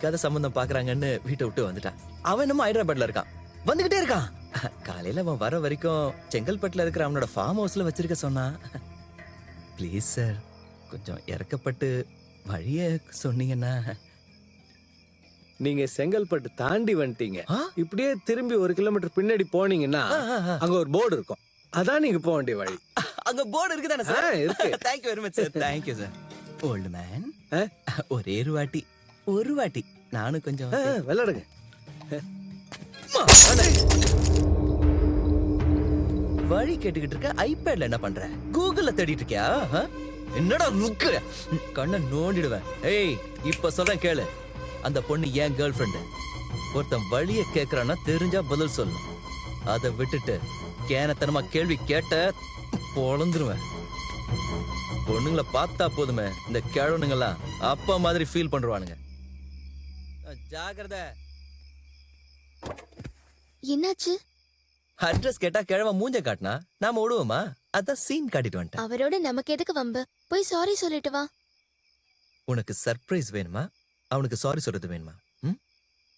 கதை சம்பந்தம் பாக்குறாங்கன்னு வீட்டை விட்டு வந்துட்டான். அவன் என்னமோ ஹைதராபாத்ல இருக்கான், வந்துகிட்டே இருக்கான். காலையில அவன் வர வரைக்கும் செங்கல்பட்டுல இருக்கிற அவனோட ஃபார்ம் ஹவுஸ்ல வச்சிருக்க சொன்னான். ப்ளீஸ் சார், கொஞ்சம் இறக்கப்பட்டு வழிய சொன்னீங்கன்னா. நீங்க செங்கல்பட்டு தாண்டி வந்துட்டீங்க. இப்படியே திரும்பி 1 கிலோமீட்டர் பின்னாடி போனீங்கன்னா அங்க ஒரு போர்டு இருக்கும். அதான் நீங்க போக வேண்டிய வழி. அங்க போர்டு இருக்குதானே சார்? இருக்கு. Thank you very much sir. Thank you sir. Old man, ஒரே ஒரு வாட்டி நானும் கொஞ்சம் விளையாடுங்க. வழி கேட்டுக்கிட்டு இருக்க, ஐபேட்ல என்ன பண்ற? கூகுள்ல தேடிட்டு இருக்கியா? என்னடா லுக்கு, கண்ணை நோண்டிடுவேன். ஏய், இப்ப சொல்றேன் கேளு. அந்த பொண்ணு ஏன் கேர்ள் ஃப்ரெண்டு. ஒருத்தன் வழிய கேக்குறான்னா தெரிஞ்சா பதில் சொல்லு. அதை விட்டுட்டு கேனத்தனமா கேள்வி கேட்ட பொழந்துருவேன். பொண்ணுங்களை பார்த்தா போதுமே இந்த கிழவனுங்கெல்லாம் அப்பா மாதிரி ஃபீல் பண்றானுங்க. ஜாகிரதை. என்னாச்சு? அட்ரஸ் கேட்டா கிழவன் மூஞ்ச காட்டினா நாம ஓடுவோமா? அதான் சீன் காட்டிட்டு வந்துட்டேன். அவரோட நமக்கு எதுக்கு வம்பு? போய் சாரி சொல்லிட்டு வா. உனக்கு சர்ப்ரைஸ் வேணுமா, அவனுக்கு சாரி சொல்றது வேணுமா?